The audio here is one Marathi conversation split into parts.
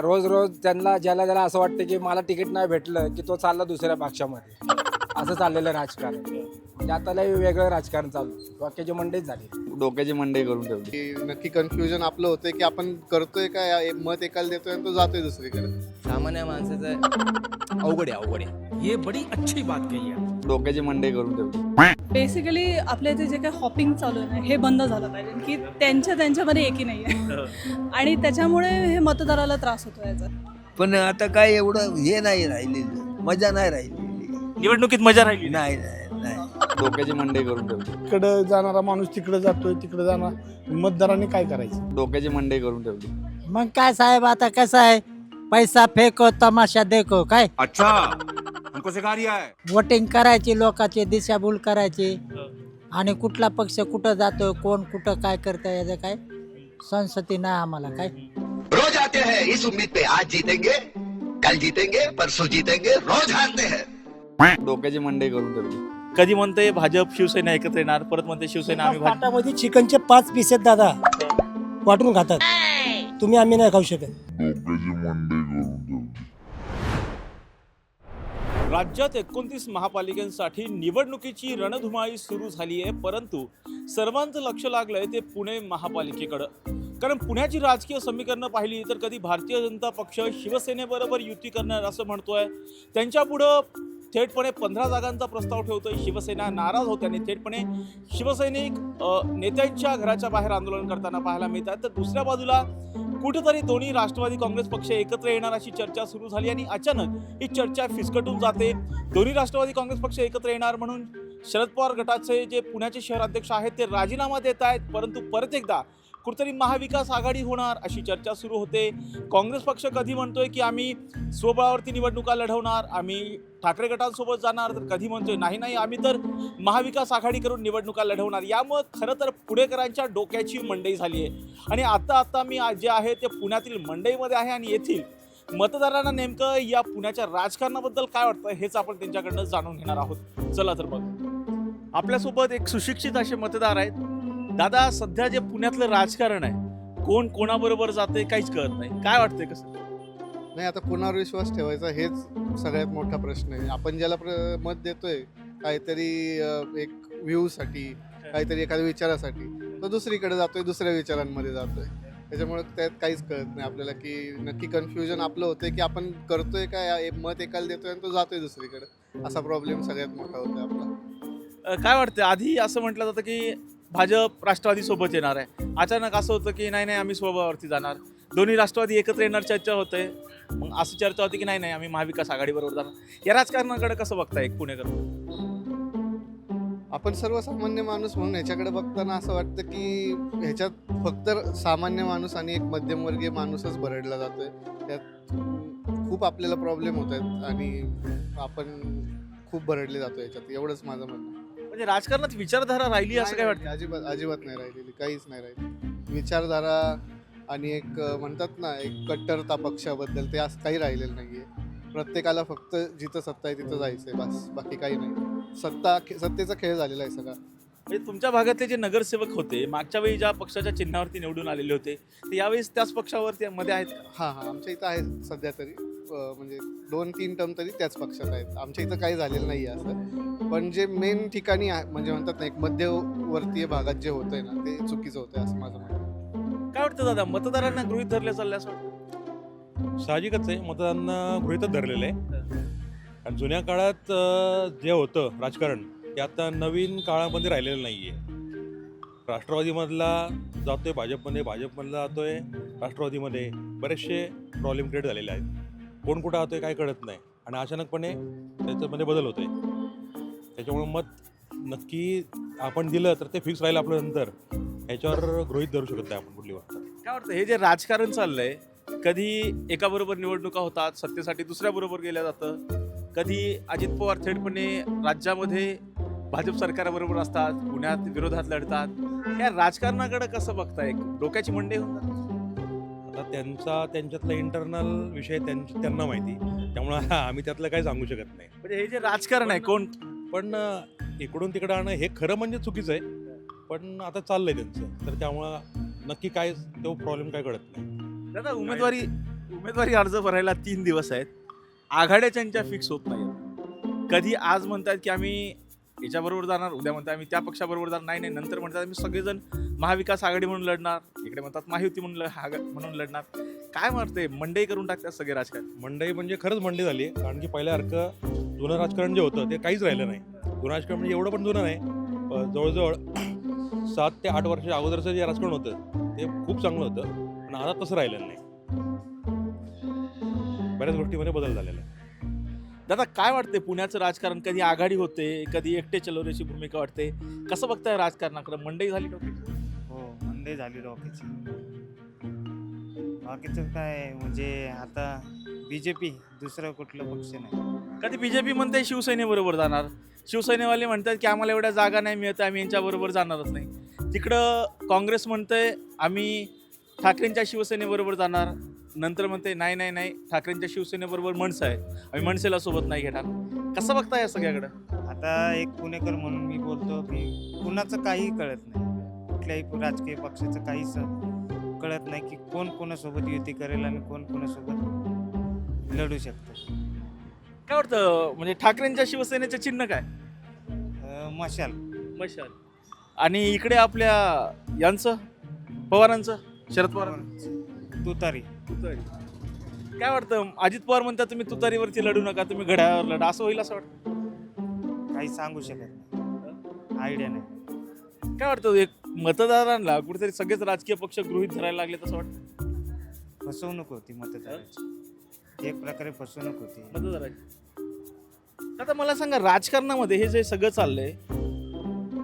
रोज रोज त्यांना ज्याला ज्याला असं वाटतं की मला तिकीट नाही भेटलं की तो चालला दुसऱ्या पक्षामध्ये, असं चाललेलं राजकारण. म्हणजे आता लय वेगळं राजकारण चालू, डोक्याची मंडईच झाली. डोक्याची मंडई करून ठेवली. की नक्की कन्फ्युजन आपलं होतंय की आपण करतोय काय, मत एकाला देतोय आणि तो जातोय दुसरीकडे. सामान्य माणसाचं अवघड आहे. ये बड़ी अच्छी बात कही है. डोक्याची मंडई करून ठेवली. बेसिकली आपल्या इथे जे काही हॉपिंग चालू आहे ना, हे बंद झालं पाहिजे की त्यांच्यामध्ये एकी नाही आहे आणि त्याच्यामुळे हे मतदाराला त्रास होतो याचा. पण आता काय एवढं हे नाही राहिलेलं, मजा नाही राहिलेली. निवडणुकीत मजा राहिली नाही नाही नाही. डोक्याची मंडई करून ठेवली. इकडं जाणारा माणूस तिकडे जातोय, तिकडे जाणार मतदारांनी काय करायचं. डोक्याची मंडई करून ठेवली. मग काय साहेब, आता कसं आहे, पैसा फेको तमाशा देखो, काय अच्छा हमको सिखा रिया है. वोटिंग करायची, लोकांची दिशाभूल करायची आणि कुठला पक्ष कुठं जातोय, कोण कुठं काय करतंय याचं काय संसती नाही आम्हाला. काय रोज आते हैं इस उम्मीद पे आज जीतेंगे, कल जीतेंगे, परसों जीतेंगे, रोज हारते हैं. डोक्याची मंडई करून ठेवली. कधी म्हणते भाजप शिवसेना एकत्र येणार, परत म्हणते शिवसेना आम्ही भाजप. ताटामध्ये चिकनचे 5 पीस आहेत दादा, वाटून खातात तुम्ही, आम्ही नाही खाऊ शकत. राज्यात 29 महापालिकांसाठी निवडणुकीची रणधुमाळी सुरू झाली आहे, परंतु सर्वांचं लक्ष लागलंय ते पुणे महापालिकेकडं. कारण पुण्याची राजकीय समीकरणं पाहिली तर कधी भारतीय जनता पक्ष शिवसेनेबरोबर युती करणार असं म्हणतोय, त्यांच्यापुढं थेटपणे 15 जागांचा प्रस्ताव ठेवतोय. शिवसेना नाराज होते आणि थेटपणे शिवसैनिक नेत्यांच्या घराच्या बाहेर आंदोलन करताना पाहायला मिळतात. तर दुसऱ्या बाजूला कुठेतरी दोन्ही राष्ट्रवादी काँग्रेस पक्ष एकत्र येणार अशी चर्चा सुरू झाली आणि अचानक ही चर्चा फिसकटून जाते. दोन्ही राष्ट्रवादी काँग्रेस पक्ष एकत्र येणार म्हणून शरद पवार गटाचे जे पुण्याचे शहराध्यक्ष आहेत ते राजीनामा देत आहेत, परंतु परत एकदा कुठेतरी महाविकास आघाडी होणार अशी चर्चा सुरू होते. काँग्रेस पक्ष कधी म्हणतोय की आम्ही स्वबळावरती निवडणुका लढवणार, आम्ही ठाकरे गटांसोबत जाणार, तर कधी म्हणतोय नाही नाही आम्ही तर महाविकास आघाडी करून निवडणुका लढवणार. यामुळे खरं तर पुणेकरांच्या डोक्याची मंडई झाली आहे आणि आता मी जे आहे ते पुण्यातील मंडईमध्ये आहे आणि येथील मतदारांना नेमकं या पुण्याच्या राजकारणाबद्दल काय वाटतं हेच आपण त्यांच्याकडनं जाणून घेणार आहोत. चला तर बघ, आपल्यासोबत एक सुशिक्षित असे मतदार आहेत. दादा, सध्या जे पुण्यातलं राजकारण आहे, कोण कोणाबरोबर जाते काहीच कळत नाही, काय वाटतंय कसं? नाही, आता कोणावर विश्वास ठेवायचा हेच सगळ्यात मोठा प्रश्न आहे. आपण ज्याला मत देतोय काहीतरी एक व्ह्यूसाठी, काहीतरी एखाद्या विचारासाठी, तो दुसरीकडे जातोय, दुसऱ्या विचारांमध्ये जातोय. त्याच्यामुळे त्यात काहीच कळत नाही आपल्याला की नक्की कन्फ्युजन आपलं होतंय की आपण करतोय काय, मत एकाला देतोय आणि तो जातोय दुसरीकडे. असा प्रॉब्लेम सगळ्यात मोठा होतोय आपला. काय वाटतं, आधी असं म्हटलं जातं की भाजप राष्ट्रवादी सोबत येणार आहे, अचानक असं होतं की नाही नाही आम्ही स्वबळावरती जाणार, दोन्ही राष्ट्रवादी एकत्र येणार चर्चा होते, मग असं चर्चा होती की नाही नाही आम्ही महाविकास आघाडीबरोबर जाणार. या राजकारणाकडे कसं बघताय एक पुणेकर? आपण सर्वसामान्य माणूस म्हणून ह्याच्याकडे बघताना असं वाटतं की ह्याच्यात फक्त सामान्य माणूस आणि एक मध्यमवर्गीय माणूसच भरडला जातोय. त्यात खूप आपल्याला प्रॉब्लेम होत आहेत आणि आपण खूप भरडले जातो ह्याच्यात, एवढंच माझं म्हणणं. म्हणजे राजकारणात विचारधारा राहिली असं काय वाटतं? अजिबात नाही राहिलेली, काहीच नाही राहिली विचारधारा आणि एक म्हणतात ना एक कट्टरता पक्षाबद्दल, ते असं काही राहिलेलं नाहीये. प्रत्येकाला फक्त जिथं सत्ता आहे तिथं जायचंय, बस, बाकी काही नाही. सत्तेचा खेळ झालेला आहे सगळा. म्हणजे तुमच्या भागातले जे नगरसेवक होते मागच्या वेळी ज्या पक्षाच्या चिन्हावरती निवडून आलेले होते ते यावेळेस त्याच पक्षावरती मध्ये आहेत का? हां, आमच्या इथं आहे सध्या तरी, म्हणजे 2-3 टर्म तरी त्याच पक्षात आहेत. आमच्या इथं काही झालेलं नाही आहे असं, पण जे मेन ठिकाणी म्हणजे म्हणतात ना एक मध्यवर्तीय भागात जे होतंय ना ते चुकीचं होतंय असं माझं म्हणणं. काय वाटतं दादा, मतदारांना गृहीत धरले चालले असं वाटतं? साहजिकच आहे, मतदारांना गृहीतच धरलेलं आहे. आणि जुन्या काळात जे होतं राजकारण ते आता नवीन काळामध्ये राहिलेलं नाही आहे. राष्ट्रवादीमधला जातोय भाजपमध्ये, भाजपमधला जातोय राष्ट्रवादीमध्ये, बरेचसे प्रॉब्लेम क्रिएट झालेले आहेत. कोण कुठं जातोय काय कळत नाही आणि अचानकपणे त्याच्यामध्ये बदल होतोय. त्याच्यामुळे मत नक्की आपण दिलं तर ते फिक्स राहील आपलं, नंतर ह्याच्यावर गृहीत धरू शकत नाही आपण कुठली गोष्ट. काय वाटतं, हे जे राजकारण चाललंय, कधी एकाबरोबर निवडणुका होतात, सत्तेसाठी दुसऱ्याबरोबर गेल्या जातं, कधी अजित पवार थेटपणे राज्यामध्ये भाजप सरकारबरोबर असतात, पुण्यात विरोधात लढतात. या राजकारणाकडे कसं बघताय, डोक्याची मंडई होऊन जाते? आता त्यांच्यातला इंटरनल विषय त्यांना माहिती, त्यामुळं आम्ही त्यातलं काही सांगू शकत नाही. म्हणजे हे जे राजकारण आहे कोण पण इकडून तिकडं आणणं हे खरं म्हणजे चुकीचं आहे, पण आता चाललंय त्यांचं, तर त्यामुळं नक्की काय तो प्रॉब्लेम काय कळत नाही. दादा, उमेदवारी उमेदवारी अर्ज भरायला 3 दिवस आहेत. आघाड्याच्या फिक्स होत नाही. कधी आज म्हणतात की आम्ही याच्याबरोबर जाणार, उद्या म्हणतात आम्ही त्या पक्षाबरोबर जाणार, नाही नाही, नंतर म्हणतात आम्ही सगळेजण महाविकास आघाडी म्हणून लढणार, इकडे म्हणतात महायुती म्हणून लढणार. काय वाटतंय, मंडई करून टाकतात सगळे राजकारण? मंडई म्हणजे खरंच मंडई झाली आहे, कारण की पहिल्यासारखं जुनं राजकारण जे होतं ते काहीच राहिलं नाही. जुनं राजकारण म्हणजे एवढं पण जुनं नाही, जवळजवळ 7 ते 8 वर्ष अगोदरचं जे राजकारण होतं ते खूप चांगलं होतं, पण आता तसं राहिलेलं नाही. बऱ्याच गोष्टीमध्ये बदल झालेला आहे. दादा काय वाटते, पुण्याचं राजकारण कधी आघाडी होते, कधी एकटे चलवण्याची भूमिका वाटते, कसं बघताय राजकारणाकडे? मंडई झाली डोक्याची? हो, मंडई झाली डोक्याची. बाकीचं काय म्हणजे आता BJP, दुसरं कुठलं पक्ष नाही. कधी बीजेपी म्हणते शिवसेनेबरोबर जाणार, शिवसेनेवाले म्हणतात की आम्हाला एवढ्या जागा नाही मिळत, आम्ही यांच्याबरोबर जाणारच नाही. तिकडं काँग्रेस म्हणतंय आम्ही ठाकरेंच्या शिवसेनेबरोबर जाणार, नंतर म्हणते नाही नाही नाही, ठाकरेंच्या शिवसेनेबरोबर मनसे आहे, आम्ही मनसेला सोबत नाही घेणार. कसं बघताय या सगळ्याकडे? आता एक पुणेकर म्हणून मी बोलतो की कुणाचं काही कळत नाही, कुठल्याही राजकीय पक्षाचं काहीच कळत नाही की कोण कोणासोबत युती करेल आणि कोण कोणासोबत लढू शकतं. काय वाटतं, म्हणजे ठाकरेंच्या शिवसेनेचं चिन्ह काय? मशाल. मशाल. आणि इकडे आपल्या यांचं, पवारांचं, शरद पवार? तुतारी. काय वाटतं, अजित पवार म्हणतात तुम्ही तुतारीवरती लढू नका, तुम्ही घड्याळावर लढा, असं होईल असं वाटतं? काही सांगू शकत नाही, आयडिया नाही. काय वाटतं, एक मतदारांना कुठेतरी सगळेच राजकीय पक्ष गृहीत धरायला लागले तसं वाटतं? फसवणूक होती मतदाराची, एक प्रकारे फसवणूक होती मतदाराची. आता मला सांगा, राजकारणामध्ये हे जे सगळं चाललंय,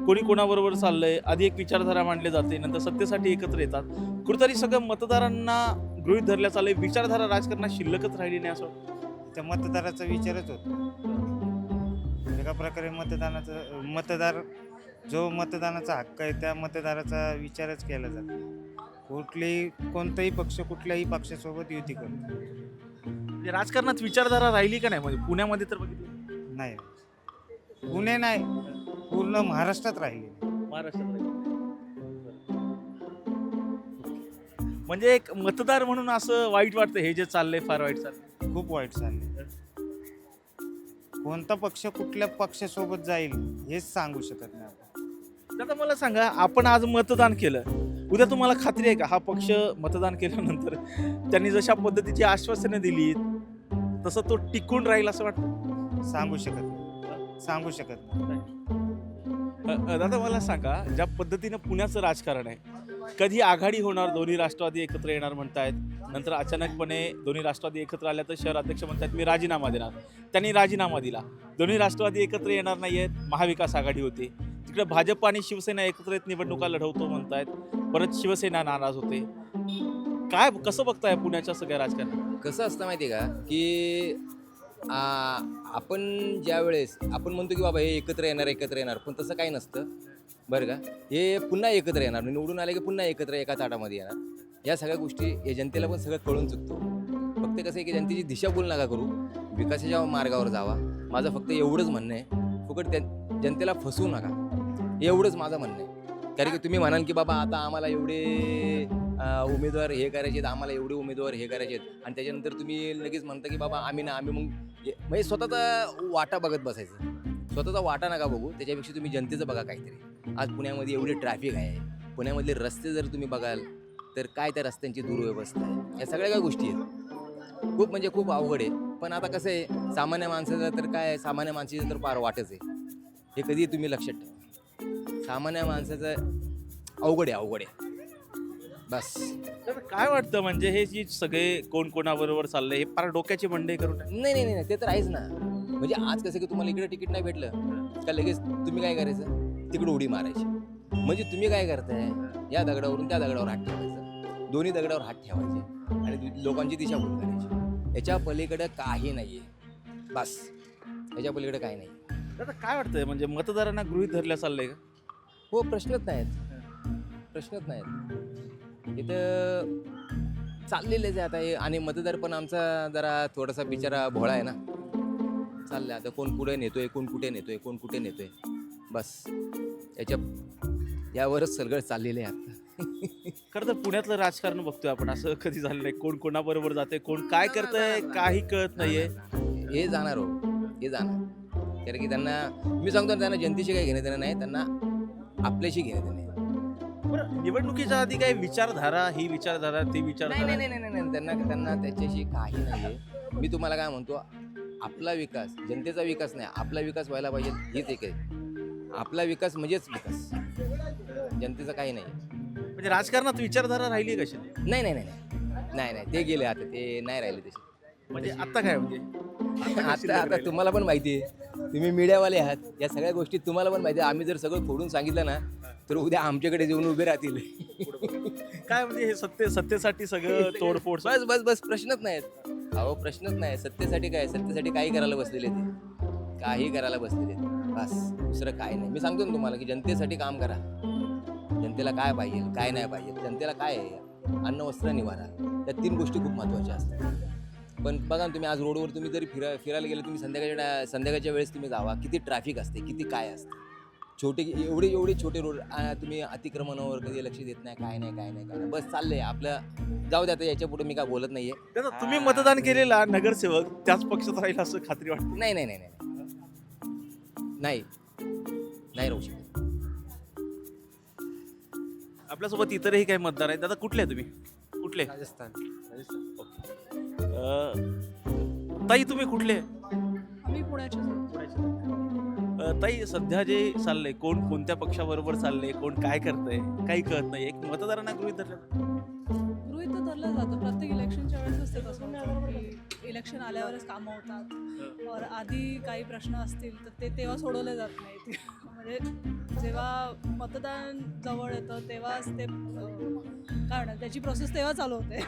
कोणी कोणाबरोबर चाललंय, आधी एक विचारधारा मांडली जाते, नंतर सत्तेसाठी एकत्र येतात, कुठेतरी सगळं मतदारांना गृहीत धरल्या चाललंय, विचारधारा राजकारणात शिल्लकच राहिली नाही असं वाटतं? त्या मतदाराचा विचारच होतो. एका प्रकारे मतदार जो मतदानाचा हक्क आहे त्या मतदाराचा विचारच केला जातो. कोणताही पक्ष कुठल्याही पक्षासोबत युती करतो. म्हणजे राजकारणात विचारधारा राहिली का नाही? म्हणजे पुण्यामध्ये तर बघितलं नाही, पुणे नाही, पूर्ण महाराष्ट्रात राहिली. महाराष्ट्रात राहिली. म्हणजे एक मतदार म्हणून असं वाईट वाटतं, हे जे चाललंय फार वाईट चाललंय, खूप वाईट चाललंय. कोणता पक्ष कुठल्या पक्षासोबत जाईल हेच सांगू शकत नाही आपण. आता मला सांगा, आपण आज मतदान केलं, उद्या तुम्हाला खात्री आहे का हा पक्ष मतदान केल्यानंतर त्यांनी जशा पद्धतीची आश्वासनं दिली तसं तो टिकून राहील असं वाटतं? सांगू शकत नाही. दादा मला सांगा, ज्या पद्धतीनं पुण्याचं राजकारण आहे, कधी आघाडी होणार, दोन्ही राष्ट्रवादी एकत्र येणार म्हणतायत, नंतर अचानकपणे दोन्ही राष्ट्रवादी एकत्र आल्या तर शहर अध्यक्ष म्हणतात मी राजीनामा देणार, त्यांनी राजीनामा दिला. दोन्ही राष्ट्रवादी एकत्र येणार नाही आहेत, महाविकास आघाडी होते. तिकडे भाजप आणि शिवसेना एकत्र येत निवडणुका लढवतो म्हणतायत, परत शिवसेना नाराज होते. काय, कसं बघताय पुण्याच्या सगळ्या राजकारणात? कसं असतं माहिती आहे का, की आपण ज्या वेळेस आपण म्हणतो की बाबा हे एकत्र येणार, पण तसं काही नसतं बरं का. हे पुन्हा एकत्र येणार, निवडून आले की पुन्हा एकत्र एका ताटामध्ये येणार. या सगळ्या गोष्टी या जनतेला पण सगळं कळून चुकतो. फक्त कसं आहे की जनतेची दिशाभूल नका करू, विकासाच्या मार्गावर जावा. माझं फक्त एवढंच म्हणणं आहे, फुकट जनतेला फसवू नका, एवढंच माझं म्हणणं आहे. कारण की तुम्ही म्हणाल की बाबा आता आम्हाला एवढे उमेदवार हे करायचे आहेत, आम्हाला एवढे उमेदवार हे करायचे आहेत, आणि त्याच्यानंतर तुम्ही लगेच म्हणता की बाबा आम्ही मग म्हणजे स्वतःचा वाटा बघत बसायचं. स्वतःचा वाटा नका बघू, त्याच्यापेक्षा तुम्ही जनतेचं बघा काहीतरी. आज पुण्यामध्ये एवढी ट्रॅफिक आहे, पुण्यामधले रस्ते जर तुम्ही बघाल तर काय त्या रस्त्यांची दुर्व्यवस्था आहे, या सगळ्या काय गोष्टी आहेत. खूप म्हणजे खूप अवघड आहे. पण आता कसं आहे, सामान्य माणसाचं तर काय, सामान्य माणसाचं तर फार वाटच आहे. हे कधी तुम्ही लक्षात ठेवा, सामान्य माणसाचं अवघड आहे बस. तर काय वाटतं, म्हणजे हे जी सगळे कोण कोणाबरोबर चाललंय, हे फार डोक्याची मंडई करून नाही ते तर आहेच ना. म्हणजे आज कसं की तुम्हाला इकडे तिकीट नाही भेटलं का लगेच तुम्ही काय करायचं, तिकडे उडी मारायची. म्हणजे तुम्ही काय करताय, या दगडावरून त्या दगडावर हात ठेवायचं, दोन्ही दगडावर हात ठेवायचे आणि लोकांची दिशाभूल करायची. याच्या पलीकडे काही नाही आहे बस, याच्या पलीकडे काही नाही. आता काय वाटतंय, म्हणजे मतदारांना गृहीत धरल्या चाललंय का? हो, प्रश्नच नाहीत. इथं चाललेलेच आहे आता हे. आणि मतदार पण आमचा जरा थोडासा बिचारा भोळा आहे ना, चाललंय आता कोण पुढे नेतोय, कोण कुठे नेतोय बस यावरच सगळं चाललेलं आहे आता. खरं तर पुण्यातलं राजकारण बघतोय आपण, असं कधी झालं नाही. कोण कोणाबरोबर जाते, कोण काय करतंय काही कळत नाहीये. हे जाणार हो, हे जाणार. कारण की त्यांना मी सांगतो ना, त्यांना जनतेशी काही घेणं देणं नाही, त्यांना आपल्याशी घेणं देणं आहे. बरं, निवडणुकीच्या आधी काय विचारधारा, ही विचारधारा, ती नाही विचारधारा, नाही नाही नाही नाही, त्यांना त्याच्याशी काही नाहीये. मी तुम्हाला काय म्हणतो, आपला विकास, जनतेचा विकास नाही, आपला विकास व्हायला पाहिजे, हीच एक आहे. आपला विकास म्हणजेच विकास, जनतेचा काही नाही. म्हणजे राजकारणात विचारधारा राहिली कशी? नाही नाही नाही नाही नाही नाही, ते गेले आता, ते नाही राहिले तसे. म्हणजे आता काय, म्हणजे आता तुम्हाला पण माहिती आहे, तुम्ही मीडियावाले आहात, या सगळ्या गोष्टी तुम्हाला पण माहिती आहे. आम्ही जर सगळं फोडून सांगितलं ना, तर उद्या आमच्याकडे येऊन उभे राहतील. काय म्हणजे हे सत्तेसाठी सगळं तोडफोड? बस बस बस, प्रश्नच नाहीत. अहो प्रश्नच नाही. सत्तेसाठी काय, सत्तेसाठी काही करायला बसलेले ते, काही करायला बसलेले ते, बस दुसरं काय नाही. मी सांगतो ना तुम्हाला की जनतेसाठी काम करा. जनतेला काय पाहिजे, काय नाही पाहिजे, जनतेला काय आहे, अन्न वस्त्र निवारा, त्या 3 गोष्टी खूप महत्त्वाच्या असतात. पण बघा ना, तुम्ही आज रोडवर तुम्ही जरी फिरायला गेले, तुम्ही संध्याकाळच्या वेळेस तुम्ही जावा, किती ट्रॅफिक असते, किती काय असते. एवढे छोटे रोड, तुम्ही अतिक्रमणावर कधी लक्ष देत नाही, काय नाही. बस चाललंय आपलं, जाऊ द्या. आता याच्या पुढे मी काय बोलत नाहीये. दादा, तुम्ही मतदान केलेला नगरसेवक त्याच पक्षात राहील असं खात्री वाटते? नाही नाही नाही नाही नाही नाही राहू शकत. आपल्यासोबत इतरही काही मतदार आहेत. दादा, कुठले आहे तुम्ही? कुठले? राजस्थान. ताई, तुम्ही कुठले? आम्ही पुण्याचे ताई, सध्या जे चाललंय, कोण कोणत्या पक्षाबरोबर चाललंय, कोण काय करतंय, काही कळत नाही. एक मतदारांना गृहीत धरलं तर धरलं जातं. प्रत्येक इलेक्शनच्या वेळेसच ते तसं होतं की इलेक्शन आल्यावरच कामं होतात, और आधी काही प्रश्न असतील तर ते तेव्हा सोडवले जात नाहीत. म्हणजे जेव्हा मतदान जवळ येतं तेव्हाच ते काय म्हणतात, त्याची प्रोसेस तेव्हा चालू होते.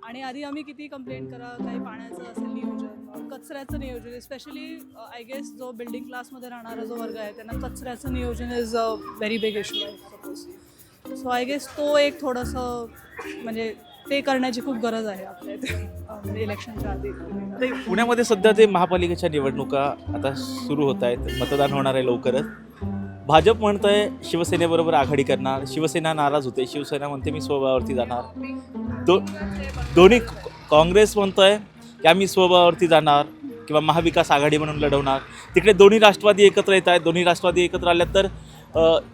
आणि आधी आम्ही किती कंप्लेंट करा, काही पाण्याचं असेल नियोजन, कचऱ्याचं नियोजन, स्पेशली आय गेस जो बिल्डिंग क्लासमध्ये राहणारा जो वर्ग आहे त्यांना कचऱ्याचं नियोजन is a very big issue आहे सपोज. सो आय गेस तो एक थोडंसं म्हणजे ते करण्याची खूप गरज आहे आपल्या इथे इलेक्शनच्या आधी. पुण्यामध्ये सध्या ते महापालिकेच्या निवडणुका आता सुरू होत आहेत, मतदान होणार आहे लवकरच. भाजप म्हणतंय शिवसेनेबरोबर आघाडी करणार, शिवसेना नाराज होते, शिवसेना म्हणते मी स्वबळावरती जाणार. दोन्ही काँग्रेस म्हणतंय की आम्ही स्वबळावरती जाणार किंवा महाविकास आघाडी म्हणून लढवणार. तिकडे दोन्ही राष्ट्रवादी एकत्र येत आहेत. दोन्ही राष्ट्रवादी एकत्र आल्यात तर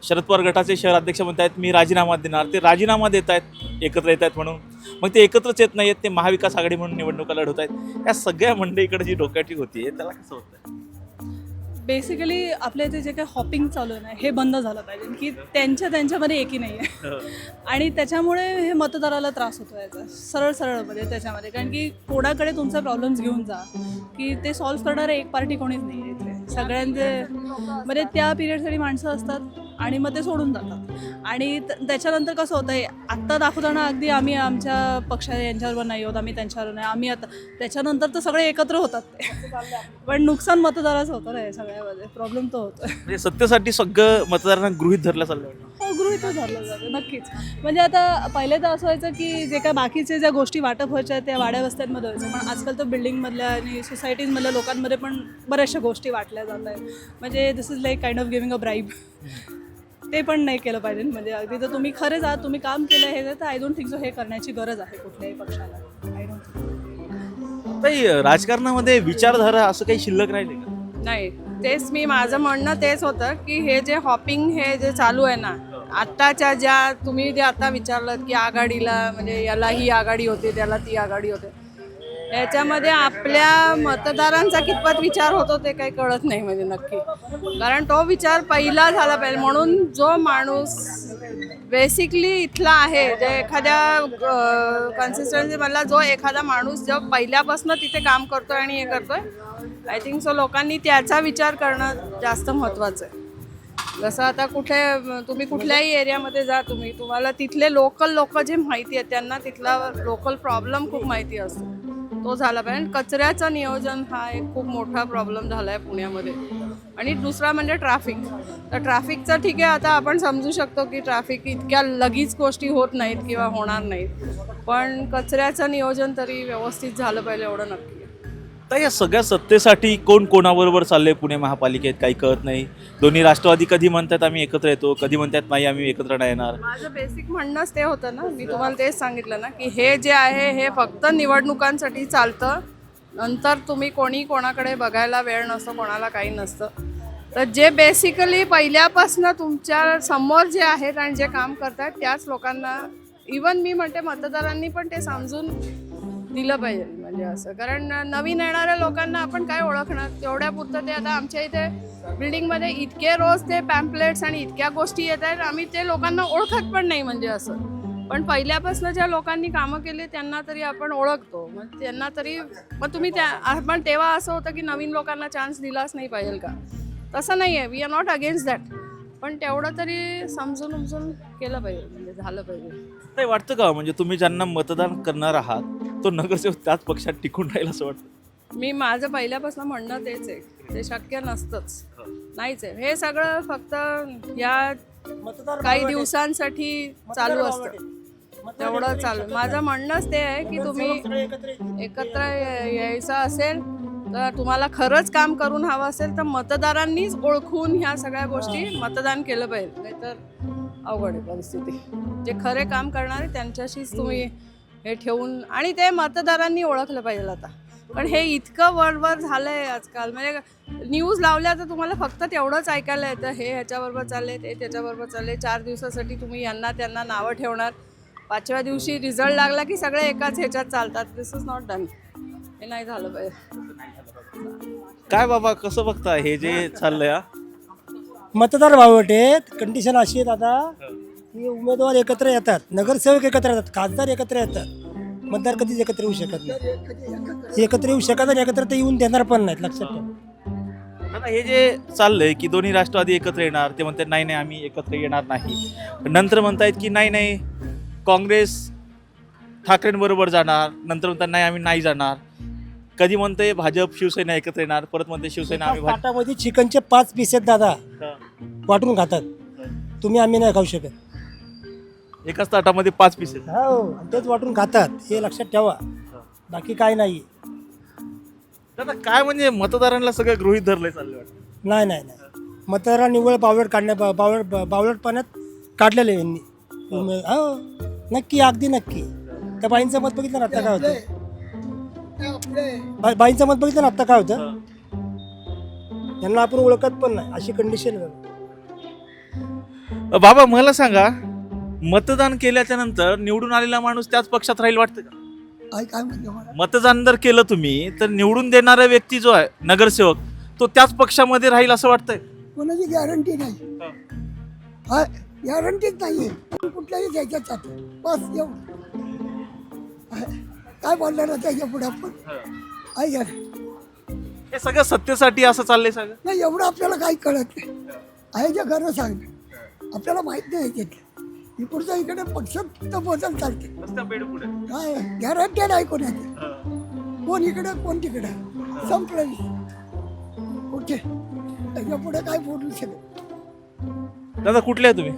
शरद पवार गटाचे शहराध्यक्ष म्हणत आहेत मी राजीनामा देणार. ते राजीनामा देत आहेत एकत्र येत आहेत म्हणून. मग ते एकत्रच येत नाही आहेत, ते महाविकास आघाडी म्हणून निवडणुका लढवत आहेत. या सगळ्या मंडळीकडे जी डोक्याटी होती त्याला कसं होतं? बेसिकली आपल्या इथे जे काही हॉपिंग चालू आहे ना, हे बंद झालं पाहिजे की त्यांच्यामध्ये एकी नाही आहे. आणि त्याच्यामुळे हे मतदाराला त्रास होतो याचा सरळमध्ये त्याच्यामध्ये. कारण की कोणाकडे तुमचा प्रॉब्लेम्स घेऊन जा की ते सॉल्व्ह करणारे एक पार्टी कोणीच नाही आहे इथे. सगळ्यांचे म्हणजे त्या पिरियडसाठी माणसं असतात आणि मग ते सोडून जातात. आणि त्याच्यानंतर कसं होतं आहे, आत्ता दाखवताना अगदी आम्ही आमच्या पक्षा यांच्याबरोबर नाही होत, आम्ही त्यांच्याबरोबर नाही, आम्ही आता त्याच्यानंतर तर सगळे एकत्र होतात ते. पण नुकसान मतदाराचं होतं रे सगळ्यामध्ये, प्रॉब्लेम तो होतो. म्हणजे सत्तेसाठी सगळं मतदारांना गृहीत धरलं चाललं. हो, गृहीतच धरलं जातं नक्कीच. म्हणजे आता पहिले तर असं व्हायचं की जे काय बाकीचे ज्या गोष्टी वाटप व्हायच्या त्या वाड्या वस्त्यांमध्ये व्हायचं, पण आजकाल तर बिल्डिंगमधल्या आणि सोसायटीजमधल्या लोकांमध्ये पण बऱ्याचशा गोष्टी वाटल्या जात आहेत. म्हणजे this is like kind of giving a bribe. ते पण नाही केलं पाहिजे. म्हणजे अगदी तर तुम्ही खरेच आहात, तुम्ही काम केलं हे तर आय डोंट थिंक सो हे करण्याची गरज आहे कुठल्याही पक्षाला. I don't think. ताई, राजकारणामध्ये विचारधारा असं काही शिल्लक राहिले का? नाही, तेच माझं म्हणणं तेच होतं की हे जे हॉपिंग हे जे चालू आहे ना, आत्ताच्या ज्या तुम्ही जे आता विचारलं की आघाडीला म्हणजे याला ही आघाडी होते त्याला ती आघाडी होते, याच्यामध्ये आपल्या मतदारांचा कितपत विचार होतो ते काही कळत नाही म्हणजे नक्की. कारण तो विचार पहिला झाला पाहिजे. म्हणून जो माणूस बेसिकली इथला आहे, जे एखाद्या कन्सिस्टन्सीमधला जो एखादा माणूस जो पहिल्यापासून तिथे काम करतोय आणि हे करतोय, आय थिंक सो लोकांनी त्याचा विचार करणं जास्त महत्त्वाचं आहे. जसं आता तुम्ही कुठल्याही एरियामध्ये जा, तुम्हाला तिथले लोकल लोक जे माहिती आहेत त्यांना तिथला लोकल प्रॉब्लेम खूप माहिती असतो, तो झाला पाहिजे. कचऱ्याचं नियोजन हा एक खूप मोठा प्रॉब्लेम झाला आहे पुण्यामध्ये. आणि दुसरा म्हणजे ट्रॅफिक. तर ट्रॅफिकचं ठीक आहे, आता आपण समजू शकतो की ट्रॅफिक इतक्या लगेच गोष्टी होत नाहीत किंवा होणार नाहीत, पण कचऱ्याचं नियोजन तरी व्यवस्थित झालं पाहिजे एवढं नक्की. तर या सगळ्या सत्तेसाठी कोण कोणाबरोबर चाललंय पुणे महापालिकेत काही कळत नाही. दोन्ही राष्ट्रवादी कधी म्हणतात आम्ही एकत्र येतो, कधी म्हणतात नाही आम्ही एकत्र नाही येणार. माझं बेसिक म्हणणंच ते होतं ना, मी तुम्हाला तेच सांगितलं ना की हे जे आहे हे फक्त निवडणुकांसाठी चालतं. नंतर तुम्ही कोणी कोणाकडे बघायला वेळ नसतो, कोणाला काही नसतं. तर जे बेसिकली पहिल्यापासून तुमच्या समोर जे आहेत आणि जे काम करतात त्याच लोकांना, इवन मी म्हणते मतदारांनी पण ते समजून दिलं पाहिजे. म्हणजे असं, कारण नवीन येणाऱ्या लोकांना आपण काय ओळखणार, तेवढ्यापुरतं ते आता आमच्या इथे बिल्डिंगमध्ये इतके रोज ते पॅम्पलेट्स आणि इतक्या गोष्टी येत आहेत, आम्ही ते लोकांना ओळखत पण नाही. म्हणजे असं, पण पहिल्यापासून ज्या लोकांनी कामं केली त्यांना तरी आपण ओळखतो. मग त्यांना तरी, मग तुम्ही पण तेव्हा असं होतं की नवीन लोकांना चान्स दिलाच नाही पाहिजे का? तसं नाही आहे. We are not against that, पण तेवढं तरी समजून उमजून केलं पाहिजे, म्हणजे झालं पाहिजे. ते वाटतं का म्हणजे तुम्ही ज्यांना मतदान करणार आहात तो नगरसेवक त्याच पक्षात टिकून राहील असं वाटतं? मी माझं पहिल्यापासून म्हणणं तेच आहे, ते शक्य नसतंच, नाहीच आहे. हे सगळं फक्त या काही दिवसांसाठी चालू असतं, तेवढं चालू. माझं म्हणणंच ते आहे की तुम्ही एकत्र यायचं असेल तर, तुम्हाला खरंच काम करून हवं असेल तर मतदारांनीच ओळखून ह्या सगळ्या गोष्टी मतदान केलं पाहिजे. नाहीतर अवघड आहे परिस्थिती. जे खरे काम करणारे त्यांच्याशीच तुम्ही हे ठेवून, आणि ते मतदारांनी ओळखलं पाहिजे आता. पण हे इतकं वरवर झालं आहे आजकाल, म्हणजे न्यूज लावल्या तर तुम्हाला फक्त तेवढंच ऐकायला येतं, हे ह्याच्याबरोबर चालले, ते त्याच्याबरोबर चालले. 4 दिवसासाठी तुम्ही यांना त्यांना नावं ठेवणार, 5व्या दिवशी रिझल्ट लागला की सगळे एकाच ह्याच्यात चालतात. दिस इज नॉट डन. हे नाही झालं पाहिजे. काय बाबा कसं बघता हे जे चाललंय? मतदार बावट आहेत. कंडिशन अशी आहेत आता की उमेदवार एकत्र येतात, नगरसेवक एकत्र येतात, खासदार एकत्र येतात, मतदार कधीच एकत्र येऊ शकत नाही. एकत्र येऊ शकत आणि एकत्र ते येऊन देणार पण नाहीत, लक्षात ठेवा. आता हे जे चाललंय की दोन्ही राष्ट्रवादी एकत्र येणार, ते म्हणतात नाही नाही आम्ही एकत्र येणार नाही. नंतर म्हणतायत की नाही नाही काँग्रेस ठाकरेंबरोबर जाणार, नंतर म्हणतात नाही आम्ही नाही जाणार. कधी म्हणते भाजप शिवसेना एकत्र येणार, परत म्हणते शिवसेना आम्ही ताटामध्ये चिकनचे 5 पीस आहेत दादा, वाटून खातात. तुम्ही आम्ही नाही खाऊ शकत. एकाच ताटामध्ये 5 पीस आहेत. हो, तेच वाटून खातात, हे लक्षात ठेवा. बाकी काय नाही. दादा काय म्हणजे मतदारांना सगळं गृहीत धरलंय चाललंय वाटतं? नाही नाही नाही, मतदारांना निव्वळ बावळटपणात काढलेलं आहे यांनी. हो नक्की, अगदी नक्की. त्या बाईंचं मत बघितलं ना आता काय होतं, बाईंचं मत बघितलं ना आता काय होतं. त्यांना आपण ओळखत पण नाही, अशी कंडिशन. बाबा मला सांगा, मतदान केल्याच्या नंतर निवडून आलेला माणूस त्याच पक्षात राहील वाटतं का? काय म्हणतो, मतदान जर केलं तुम्ही तर निवडून देणारा व्यक्ती जो आहे नगरसेवक, तो त्याच पक्षामध्ये राहील असं वाटतंय? कोणाची गॅरंटी नाही, गॅरंटीच नाहीये कुठल्याही त्याच्यात. बस एवढं काय बोलणार त्याच्या पुढे आपण. हे सगळं सत्तेसाठी असं चाललंय सगळं? नाही, एवढं आपल्याला काही कळत नाही. आहे जे खरं सांगणं आपल्याला माहित नाही त्यातलं. पुढच्या इकडे पक्ष बदल चालते, काय गॅरंटी नाही कोणाची. कोण इकडे कोण तिकडे, संपलं कुठे. त्याच्या पुढे काय बोलू शकत. दादा कुठले आहे तुम्ही?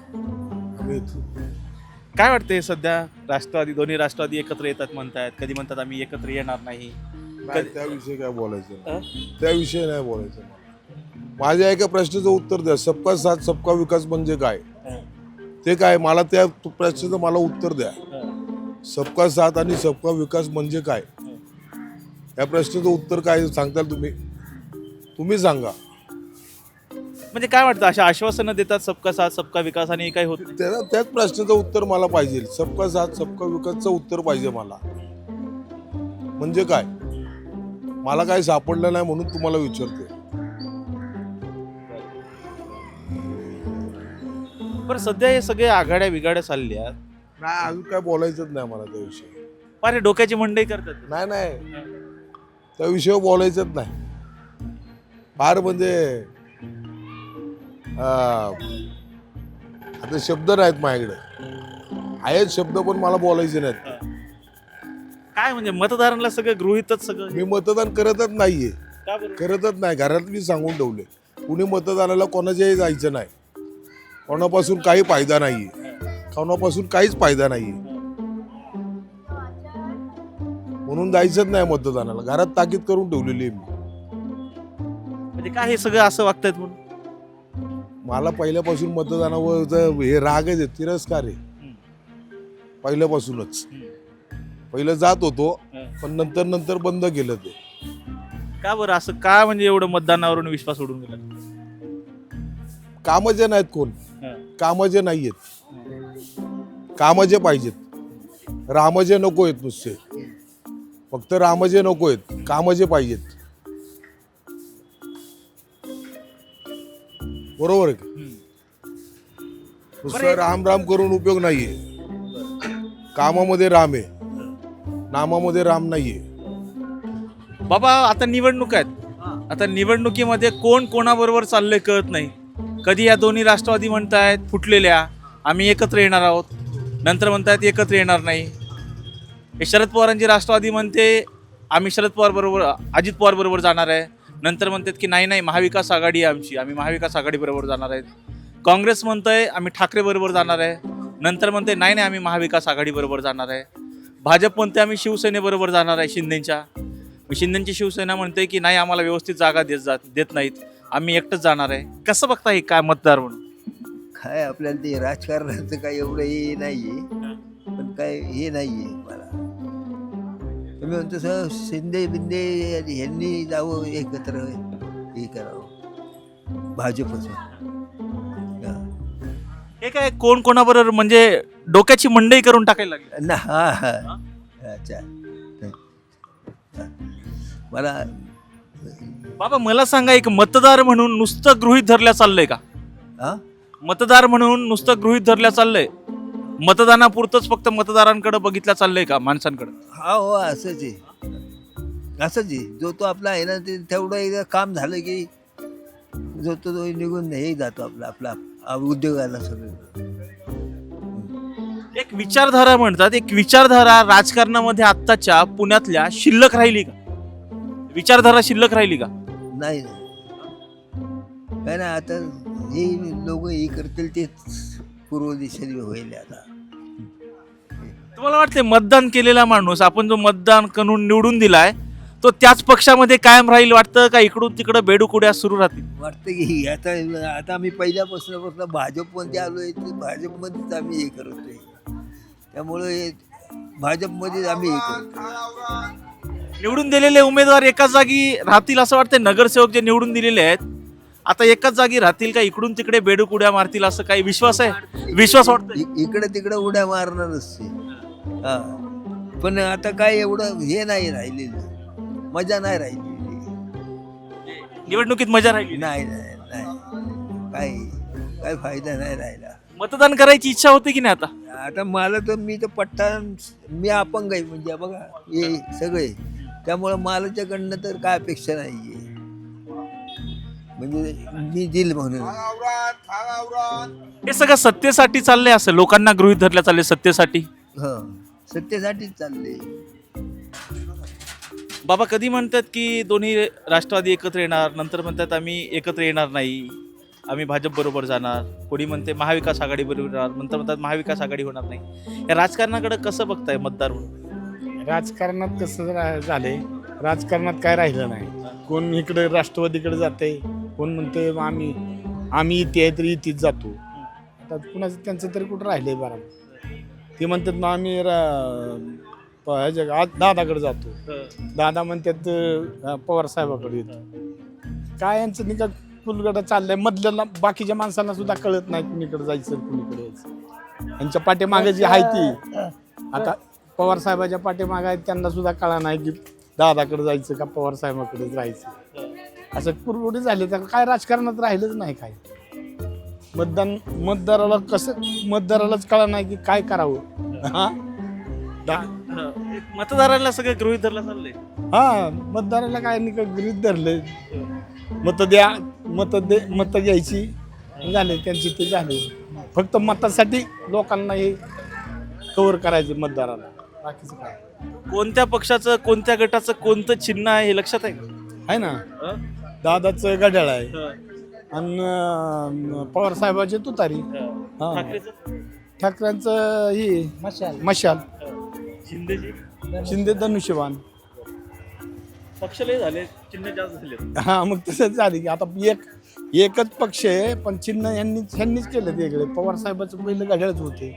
काय वाटतंय सध्या राष्ट्रवादी, दोन्ही राष्ट्रवादी एकत्र येतात म्हणतात, कधी म्हणतात आम्ही एकत्र येणार नाही. त्याविषयी काय बोलायचं, त्याविषयी नाही बोलायचं. माझ्या एका प्रश्नाचं उत्तर द्या. सबका साथ सबका विकास म्हणजे काय, ते काय मला त्या प्रश्नाचं मला उत्तर द्या. सबका साथ आणि सबका विकास म्हणजे काय, या प्रश्नाचं उत्तर काय सांगताल तुम्ही? तुम्ही सांगा. म्हणजे काय वाटतं, अशा आश्वासनं देतात सबका साथ सबका विकास आणि काही होत नाही? त्याच प्रश्नाचं उत्तर मला पाहिजे. सबका साथ सबका विकासचं उत्तर पाहिजे मला. म्हणजे काय, मला काय सापडलं नाही म्हणून तुम्हाला विचारते. पण सध्या हे सगळे आघाड्या बिघाड्या चालल्या, नाही अजून काय बोलायचंच नाही मला त्याविषयी. फार डोक्याची मंडई करतात. नाही नाही, त्या विषयावर बोलायचंच नाही. फार म्हणजे आता शब्द नाहीत माझ्याकडे. आहेत शब्द पण मला बोलायचे नाहीत. काय म्हणजे मतदारांना सगळं गृहीतच सगळं. मी मतदान करतच नाहीये, का बरं? करतच नाही. घरात मी सांगून ठेवले, कुणी मतदानाला कोणाच्याही जायचं नाही. कोणापासून काही फायदा नाहीये, कोणापासून काहीच फायदा नाहीये. म्हणून जायचंच नाही मतदानाला. घरात ताकीद करून ठेवलेली आहे मी. म्हणजे काय हे सगळं असं वागतायत म्हणून? मला पहिल्यापासून मतदानावर हे रागच आहे, तिरस्कार आहे पहिल्यापासूनच. पहिलं जात होतो पण नंतर बंद केलं ते. का बरं असं का, म्हणजे एवढं मतदानावरून विश्वास उडून गेला? कामं जे नाहीत कोण, कामं जे नाही आहेत, कामं जे पाहिजेत. रामजे नको आहेत नुसते, फक्त रामजे नको आहेत, कामं जे पाहिजेत. बरोबर आहे का? नुसतं राम राम करून उपयोग नाहीये. कामामध्ये राम आहे, नामामध्ये राम नाहीये. बाबा आता निवडणूक आहेत, आता निवडणुकीमध्ये कोण कोणाबरोबर चाललंय कळत नाही. कधी या दोन्ही राष्ट्रवादी म्हणतायत फुटलेल्या आम्ही एकत्र येणार आहोत, नंतर म्हणतायत एकत्र येणार नाही. हे शरद पवारांची राष्ट्रवादी म्हणते आम्ही शरद पवार बरोबर अजित पवार बरोबर जाणार आहे, नंतर म्हणतात की नाही महाविकास आघाडी आहे आमची, आम्ही महाविकास आघाडी बरोबर जाणार आहेत. काँग्रेस म्हणतंय आम्ही ठाकरे बरोबर जाणार आहे, नंतर म्हणते नाही आम्ही महाविकास आघाडी बरोबर जाणार आहे. भाजप म्हणते आम्ही शिवसेनेबरोबर जाणार आहे शिंदेच्या. शिंदेची शिवसेना म्हणते की नाही आम्हाला व्यवस्थित जागा देत नाहीत, आम्ही एकटंच जाणार आहे. कसं बघता हे काय मतदार म्हणून? काय आपल्याला ते राजकारणाचं काय एवढं हे नाहीये, पण काय हे नाहीये मला. तुम्ही म्हणतो सर शिंदे बिंदे ह्यांनी जावं एकत्र हे करावं भाजपचं. हे काय कोण कोणाबरोबर म्हणजे डोक्याची मंडई करून टाकायला लागली ना. हा अच्छा. मला बाबा मला सांगा, एक मतदार म्हणून नुसतं गृहीत धरल्या चाललंय का? मतदार म्हणून नुसतं गृहीत धरल्या चाललंय, मतदानापुरतंच फक्त मतदारांकडे बघितल्या चाललंय का माणसांकडे? हा हो असंच आहे, असंच आहे. जो तो आपला आहे ना ते तेवढं एकदा काम झालं की जो तो निघून हे जातो आपला उद्योगाला सगळं. एक विचारधारा म्हणतात, एक विचारधारा राजकारणामध्ये आत्ताच्या पुण्यातल्या शिल्लक राहिली का? विचारधारा शिल्लक राहिली का? नाही काय ना, आता हे लोक हे करतील तेच पूर्व दिशेने होईल. आता तुम्हाला वाटते मतदान केलेला माणूस, आपण जो मतदान करून निवडून दिलाय तो त्याच पक्षामध्ये कायम राहील वाटतं का इकडून तिकडं बेडुकुड्या सुरू राहतील? वाटतं की आता आम्ही पहिल्यापासून भाजपमध्ये आलोय, ते भाजपमध्येच आम्ही हे करतोय, त्यामुळे भाजपमध्येच आम्ही हे करतोय. निवडून दिलेले उमेदवार एकाच जागी राहतील असं वाटतं? नगरसेवक जे निवडून दिलेले आहेत आता एकाच जागी राहतील का इकडून तिकडे बेडुकुड्या मारतील असं काही विश्वास आहे? विश्वास वाटतं इकडे तिकडे उड्या मारणारच ते. हा पण आता काय एवढं हे नाही राहिलेलं, मजा नाही राहिली निवडणुकीत. मजा राहिली नाही काय फायदा नाही राहिला. मतदान करायची इच्छा होती की नाही आता? आता मला तर मी अपंग आहे म्हणजे बघा हे सगळे, त्यामुळे मालाच्याकडनं तर काय अपेक्षा नाहीये, म्हणजे मी दिल म्हणून. हे सगळं सत्तेसाठी चाललंय, असं लोकांना गृहीत धरल्या चालले सत्तेसाठी. सत्तेसाठीच चालले. बाबा कधी म्हणतात की दोन्ही राष्ट्रवादी एकत्र येणार, नंतर म्हणतात आम्ही एकत्र येणार नाही, आम्ही भाजप बरोबर जाणार. कोणी म्हणते महाविकास आघाडी बरोबर जाणार, नंतर म्हणतात महाविकास आघाडी होणार नाही. या राजकारणाकडे कसं बघताय मतदार म्हणून? राजकारणात कसं झालंय, राजकारणात काय राहिलं नाही. कोण इकडे राष्ट्रवादीकडे जाते, कोण म्हणते आम्ही इथे आहे तरी इथेच जातो. आता कुणाचं त्यांचं तरी कुठं राहिलंय बरं. ते म्हणतात ना आम्ही दादाकडे जातो, दादा म्हणतात पवार साहेबाकडे येतो. काय यांचं निका कुलगडा चाललंय, मधल्याला बाकीच्या माणसांना सुद्धा कळत नाही कुणीकडे जायचं कुणीकडे यायचं. यांच्या पाठीमागे जी आहे ती आता पवार साहेबाच्या पाठीमागे आहेत, त्यांना सुद्धा कळा नाही की दादाकडे जायचं का पवार साहेबाकडे जायचं. असं कुरकुडी झाले तर काय राजकारणात राहिलंच नाही. काय मतदारालाच कळा नाही की काय करावं. मतदाराला सगळं गृहीत धरलं चाललंय. मतदाराला काय गृहीत धरले, मत घ्यायची झाले त्यांची ते झाले. फक्त मतासाठी लोकांना हे कव्हर करायचं मतदाराला, बाकीचं काय. कोणत्या पक्षाचं कोणत्या गटाचं कोणतं चिन्ह आहे हे लक्षात आहे का? आहे ना, दादाचं घड्याळ आहे आणि पवार साहेबाची तुतारी, ठाकरेंचं ही मशाल, शिंदेची शिंदे धनुष्यबाण. पक्ष लय झाले, चिन्ह जास्त झाले. हा मग तसंच झालं की आता एकच पक्ष आहे पण चिन्ह यांनीच केलं वेगळे. पवार साहेबाचं पहिलं घड्याळच होते,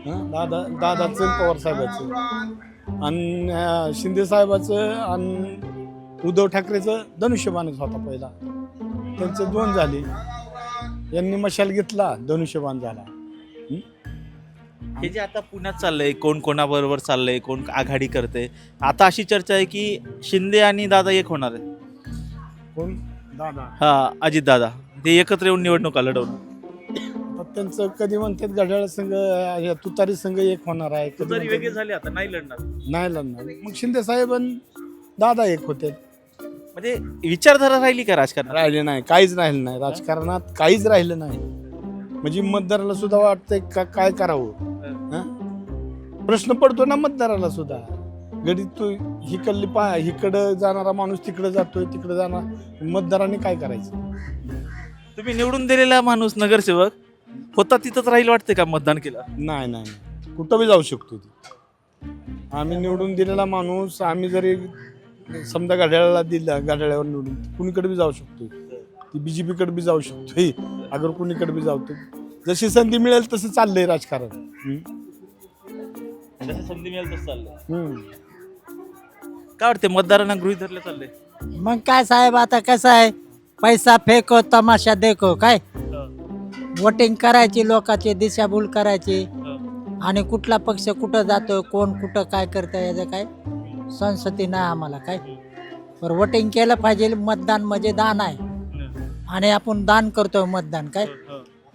दादाचं पवार साहेबाचं, आणि शिंदे साहेबाचं आणि उद्धव ठाकरेचं धनुष्यबाणच होता पहिला. त्यांचे 2 झाले. यांनी मशाल घेतला, धनुष्यबाण झाला. हे जे आता पुण्यात चाललंय, कोण कोणाबरोबर चाललंय, कोण आघाडी करते, आता अशी चर्चा आहे की शिंदे आणि दादा एक होणार आहे. कोण? दादा. हा, अजित दादा ते एकत्र येऊन निवडणुका लढवणार. त्यांचं कधी म्हणतात घड्याळ संघ, तुतारी संघ एक होणार आहे, कधी तरी वेगळे म्हणतात झाले, आता नाही लढणार. नाही लढणार. मग शिंदे साहेब आणि दादा एक होते. म्हणजे विचारधारा राहिली का राजकारणात? राहिले नाही, काहीच राहिलं नाही राजकारणात, काहीच राहिलं नाही. म्हणजे मतदाराला सुद्धा वाटतंय का काय करावं. प्रश्न पडतो ना मतदाराला सुद्धा. गडी तू इकडं जाणारा माणूस तिकडे जातोय, तिकडे जाणार, मतदारांनी काय करायचं. तुम्ही निवडून दिलेला माणूस नगरसेवक होता तिथंच राहील वाटते का मतदान केलं? नाही, कुठं बी जाऊ शकतो. आम्ही निवडून दिलेला माणूस, आम्ही जरी समजा घड्याळाला दिला, घड्याळावर निवडून कुणीकडे बी जाऊ शकतो. ती BJP-कडे बी जाऊ शकतोय, अगर कुणीकडे बी जाऊ. जशी संधी मिळेल तसं चाललंय राजकारण. जसं संधी मिळेल तसं चाललंय. काय वाटते मतदारांना गृहीत धरले चालले? मग काय साहेब, आता कसं आहे, पैसा फेको तमाशा देखो. काय वोटिंग करायची, लोकांची दिशाभूल करायची, आणि कुठला पक्ष कुठं जातोय, कोण कुठं काय करतंय याचं काय संस्कृती नाही आम्हाला. काय पण वोटिंग केलं पाहिजे. मतदान म्हणजे दान आहे, आणि आपण दान करतोय मतदान. काय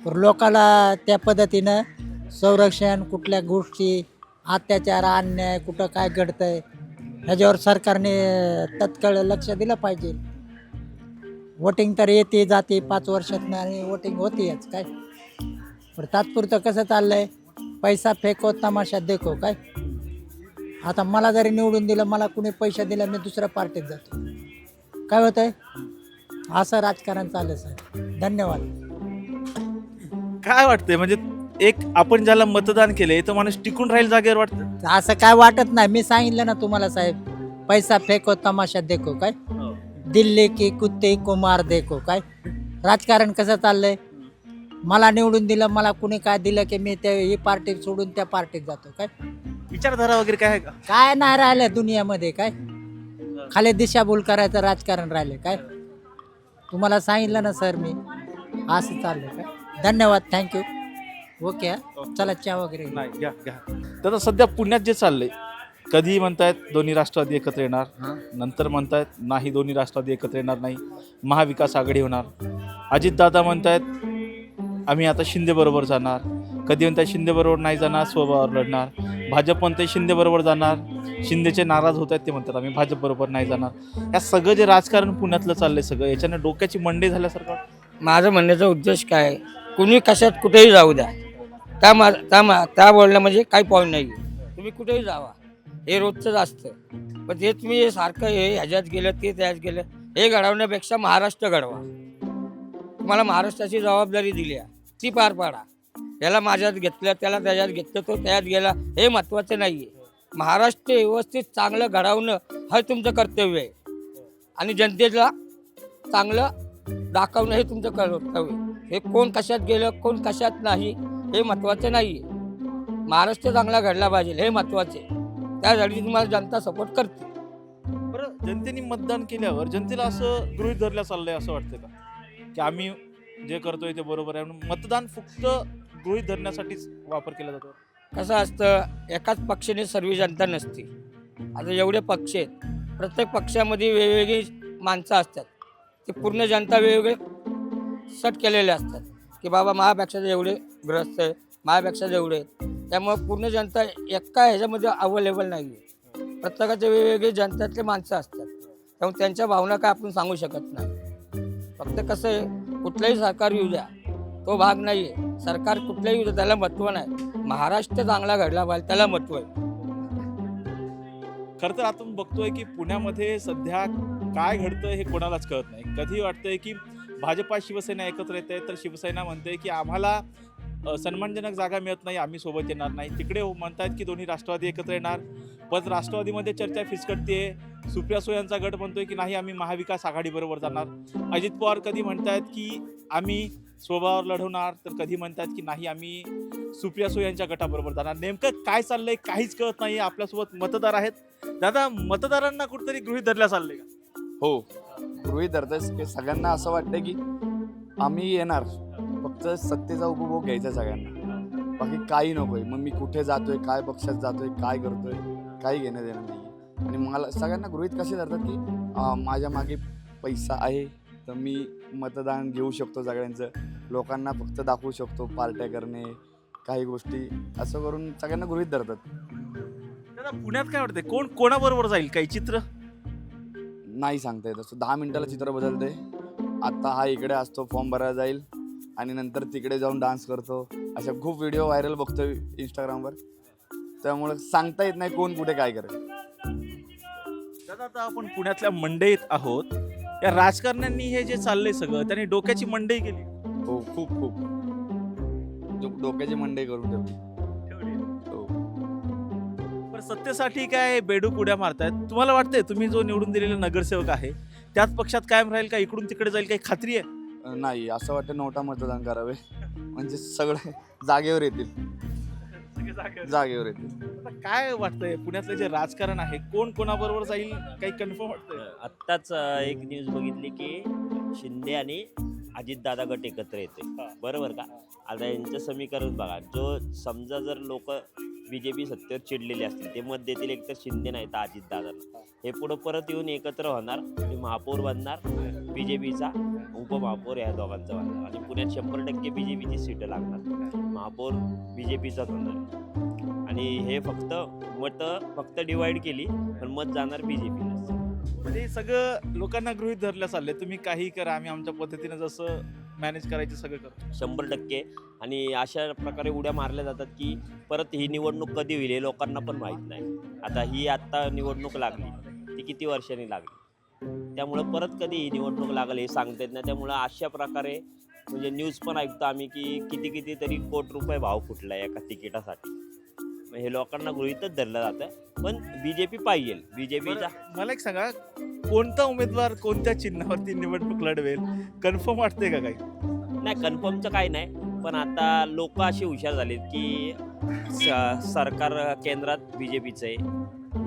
पण लोकाला त्या पद्धतीनं संरक्षण, कुठल्या गोष्टी, अत्याचार, अन्याय कुठं काय घडतंय ह्याच्यावर सरकारने तत्काळ लक्ष दिलं पाहिजे. वोटिंग तर येते जाते 5 वर्षात, आणि वोटिंग होतेच. काय पण तात्पुरतं कसं चाललंय, पैसा फेको तमाशा देखो. काय आता मला जरी निवडून दिलं, मला कुणी पैसा दिला, मी दुसऱ्या पार्टीत जातो. काय होत आहे, असं राजकारण चाललं साहेब. धन्यवाद. काय वाटतंय, म्हणजे एक आपण ज्याला मतदान केलंय तो माणूस टिकून राहील जागेवर वाटतं? असं काय वाटत नाही. मी सांगितलं ना तुम्हाला साहेब, पैसा फेको तमाशा देखो. काय दिल्ली की कुत्ते कुमार देखो. काय राजकारण कसं चाललंय, मला निवडून दिलं, मला कुणी काय दिलं की मी त्या ही पार्टी सोडून त्या पार्टीत जातो. काय विचारधारा वगैरे काय आहे का? काय नाही राहिलं दुनियामध्ये. काय खाली दिशाभूल करायचं राजकारण राहिले. काय तुम्हाला सांगितलं ना सर मी, असं चाललंय. काय धन्यवाद, थँक्यू. ओके, चला चहा वगैरे. नाही, घ्या. तर सध्या पुण्यात जे चाललंय, कधी म्हणतायत दोन्ही राष्ट्रवादी एकत्र येणार, नंतर म्हणतायत नाही दोन्ही राष्ट्रवादी एकत्र येणार नाही, महाविकास आघाडी होणार. अजितदादा म्हणतायत आम्ही आता शिंदे बरोबर जाणार, कधी म्हणताय शिंदे बरोबर नाही जाणार, स्वबळावर लढणार. भाजप म्हणते शिंदे बरोबर जाणार, शिंदेचे नाराज होत आहेत, ते म्हणतात आम्ही भाजप बरोबर नाही जाणार. या सगळं जे राजकारण पुण्यातलं चाललंय सगळं, याच्याने डोक्याची मंडई झाल्यासारखं. माझं म्हणण्याचा उद्देश काय, कुणी कशात कुठेही जाऊ द्या, त्या बोलणं म्हणजे काही पॉईंट नाही. तुम्ही कुठेही जावा, हे रोजचंच असतं. पण ते तुम्ही सारखं हे ह्याच्यात गेलं, ते त्यात गेलं, हे घडवण्यापेक्षा महाराष्ट्र घडवा. तुम्हाला महाराष्ट्राची जबाबदारी दिली आहे, ती पार पाडा. याला माझ्यात घेतलं, त्याला त्याच्यात घेतलं, तो त्यात गेला, हे महत्त्वाचं नाही आहे. महाराष्ट्र व्यवस्थित चांगलं घडवणं हे तुमचं कर्तव्य आहे, आणि जनतेला चांगलं दाखवणं हे तुमचं कर्तव्य. हे कोण कशात गेलं, कोण कशात नाही, हे महत्त्वाचं नाही आहे. महाराष्ट्र चांगला घडला पाहिजे, हे महत्त्वाचे. त्यासाठी तुम्हाला जनता सपोर्ट करते. बरं, जनतेने मतदान केल्यावर जनतेला असं गृहीत धरलं चाललंय असं वाटतं का, की आम्ही जे करतोय ते बरोबर आहे, म्हणून मतदान फक्त गृहीत धरण्यासाठीच वापर केला जातो? कसं असतं, एकाच पक्षाने सर्व जनता नसते. आता एवढे पक्ष आहेत, प्रत्येक पक्षामध्ये वेगवेगळी माणसं असतात. ते पूर्ण जनता वेगवेगळे सेट केलेले असतात, की बाबा माझ्यापेक्षा एवढे ग्रस्त आहे, माझ्यापेक्षा एवढे आहेत. त्यामुळे पूर्ण जनता एका ह्याच्यामध्ये अवेलेबल नाही आहे. प्रत्येकाचे वेगवेगळे जनतातले माणसं असतात, त्यामुळे त्यांच्या भावना काय आपण सांगू शकत नाही. फक्त कसं आहे, कुठलंही सरकार येऊ द्या, तो भाग नाही आहे. सरकार कुठलंही येऊ द्या, त्याला महत्त्व नाही. महाराष्ट्र चांगला घडला पाहिजे, त्याला महत्त्व आहे. खरं तर आपण बघतोय की पुण्यामध्ये सध्या काय घडतंय हे कोणालाच कळत नाही. कधी वाटतंय की भाजपा शिवसेना एकत्र येते, तर शिवसेना म्हणते की आम्हाला सन्मानजनक जागा मिळत नाही, आम्ही सोबत येणार नाही. तिकडे म्हणतात की दोन्ही राष्ट्रवादी एकत्र येणार, पण राष्ट्रवादीमध्ये चर्चा फिसकटते. सुप्रिया सुळे यांचा गट म्हणतोय की नाही, आम्ही महाविकास आघाडीबरोबर जाणार. अजित पवार कधी म्हणतात की आम्ही स्वबळावर लढवणार, तर कधी म्हणतात की नाही, आम्ही सुप्रिया सुळे यांच्या गटाबरोबर जाणार. नेमकं काय चाललंय काहीच कळत नाही. आपल्यासोबत मतदार आहेत. दादा, मतदारांना कुठेतरी गृहीत धरल्या चाललंय का? हो, गृहीत धरतंच की सगळ्यांना असं वाटतं की आम्ही येणार, फक्त सत्तेचा उपभोग घ्यायचा सगळ्यांना, बाकी काही नकोय. मग मी कुठे जातोय, काय पक्षात जातोय, काय करतोय, काही घेणं देणं नाही. आणि मला सगळ्यांना गृहीत कसे धरतात की माझ्या मागे पैसा आहे तर मी मतदान घेऊ शकतो सगळ्यांचं, लोकांना फक्त दाखवू शकतो पार्ट्या करणे, काही गोष्टी असं करून सगळ्यांना गृहीत धरतात. दादा, पुण्यात काय वाटतंय, कोण कोणाबरोबर जाईल, काही चित्र नाही सांगता येत असं. 10 मिनिटाला चित्र बदलते. आता हा इकडे असतो, फॉर्म भरायला जाईल आणि नंतर तिकडे जाऊन डान्स करतो. अशा खूप व्हिडिओ व्हायरल बघतोय इंस्टाग्रामवर, त्यामुळे सांगता येत नाही कोण कुठे काय करेल. दादा, आता आपण पुण्यातल्या मंडईत आहोत. या राजकारण्यांनी हे जे चाललंय सगळं, त्यांनी डोक्याची मंडई केली. हो, खूप खूप डोक्याची मंडई करून ठेवली. पण सत्तेसाठी काय बेडूक उड्या मारतायत? तुम्हाला वाटतंय तुम्ही जो निवडून दिलेला नगरसेवक आहे त्याच पक्षात कायम राहील का, इकडून तिकडे जाईल, काही खात्री आहे? नाही, असं वाटतं नोटा मतदान करावे, म्हणजे सगळे जागेवर येतील. जागेवर येतील. आता काय वाटतंय पुण्यातलं जे राजकारण आहे, कोण कोणाबरोबर जाईल, काही कन्फर्म वाटतंय? आत्ताच एक न्यूज बघितली की शिंदे आणि अजितदादा गट एकत्र येते, बरोबर का? आता यांचं समीकरण बघा, जो समजा जर लोक BJP सत्तेवर चिडलेले असतील ते मत देतील एकतर शिंदे नाही तर अजितदादांना. हे पुढं परत येऊन एकत्र होणार आणि महापौर बनणार BJPचा, उपमहापौर या दोघांचा बनणार आणि पुण्यात 100% BJPची सीटं लागणार. महापौर BJPचाच होणार आणि हे फक्त डिवाइड केली पण मत जाणार BJPला. म्हणजे सगळं लोकांना गृहीत धरल्या चालले, तुम्ही काही करा, आम्ही आमच्या पद्धतीने जसं मॅनेज करायचं सगळं करतो. 100% आणि अशा प्रकारे उड्या मारल्या जातात की परत ही निवडणूक कधी होईल हे लोकांना पण माहीत नाही. आत्ता निवडणूक लागली, ती किती वर्षांनी लागली, त्यामुळं परत कधी ही निवडणूक लागली हे सांगता येत नाही. त्यामुळं अशा प्रकारे म्हणजे न्यूज पण ऐकतो आम्ही की कितीतरी कोटी रुपये भाव फुटला एका तिकिटासाठी. हे लोकांना गृहीतच धरलं जातं, पण BJP पाहिजे. BJPचा मला एक सांगा, कोणता उमेदवार कोणत्या चिन्हावरती निवडणूक लढवेल, कन्फर्म वाटते का काही? नाही, कन्फर्मचं काही नाही, पण आता लोक अशी हुशार झालीत की सरकार केंद्रात BJPचं आहे,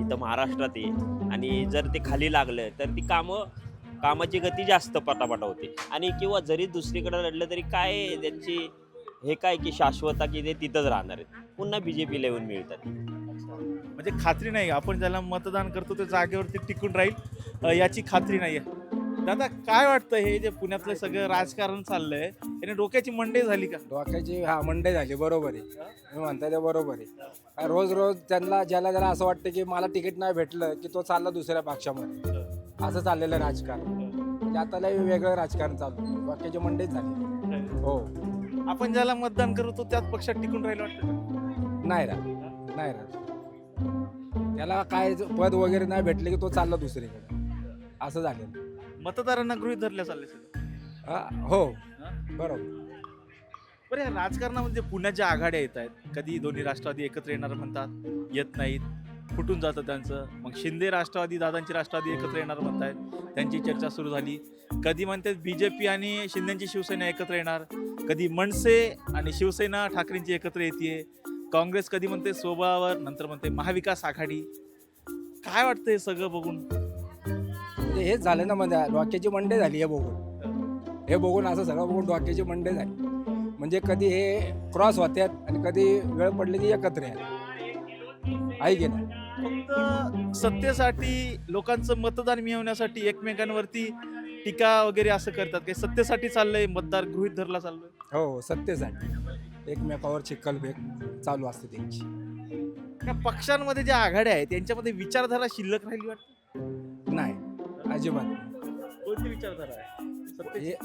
इथं महाराष्ट्रात आहे आणि जर ते खाली लागलं तर ती कामाची गती जास्त पटापटा होते. आणि किंवा जरी दुसरीकडे लढलं तरी काय त्यांची हे काय की शाश्वता की ते तिथंच राहणार आहेत, पुन्हा BJPला येऊन मिळतात. म्हणजे खात्री नाही, आपण ज्याला मतदान करतो ते जागेवरती टिकून राहील याची खात्री नाही आहे. दादा, काय वाटतं हे जे पुण्यातलं सगळं राजकारण चाललंय याने डोक्याची मंडई झाली का? डोक्याची मंडई झाली, बरोबर आहे. मी म्हणताय ते बरोबर आहे. रोज ज्याला असं वाटतं की मला तिकीट नाही भेटलं की तो चालला दुसऱ्या पक्षामध्ये, असं चाललेलं राजकारण. म्हणजे आता वेगळं राजकारण चालू, डोक्याची मंडईच झाली. हो, आपण ज्याला मतदान करतो त्याच पक्षात टिकून राहील वाटतं? नाही राहत. त्याला काय पद वगैरे नाही भेटले की तो चालला दुसरीकडे, असं झालेलं. मतदारांना गृहीत धरल्या चालले सगळं. हो, बरोबर. बरं, या राजकारणामध्ये पुण्यात ज्या आघाड्या येत आहेत, कधी दोन्ही राष्ट्रवादी एकत्र येणार म्हणतात, येत नाहीत, फुटून जातं त्यांचं. मग शिंदे राष्ट्रवादी, दादांची राष्ट्रवादी एकत्र येणार म्हणतायत, त्यांची चर्चा सुरू झाली. कधी म्हणतात BJP आणि शिंदेची शिवसेना एकत्र येणार, कधी मनसे आणि शिवसेना ठाकरेंची एकत्र येते. काँग्रेस कधी म्हणते स्वबळावर, नंतर म्हणते महाविकास आघाडी. काय वाटतं हे सगळं बघून? म्हणजे हेच झालं ना, म्हणजे डोक्याची मंडई झाली. हे बघून असं सगळं बघून डोक्याची मंडई झाली. म्हणजे कधी हे क्रॉस होत्यात आणि कधी वेळ पडली की एकत्र आहे की नाही. फक्त सत्तेसाठी लोकांचं मतदान मिळवण्यासाठी एकमेकांवरती टीका वगैरे असं करतात, काही सत्तेसाठी चाललंय, मतदार गृहीत धरला चाललोय? हो, सत्तेसाठी एकमेकावर चिखलफेक चालू असते त्यांची. त्या पक्षांमध्ये ज्या आघाड्या आहेत त्यांच्यामध्ये विचारधारा शिल्लक राहिली वाटतं? नाही, अजिबात नाही. कोणती विचारधारा आहे?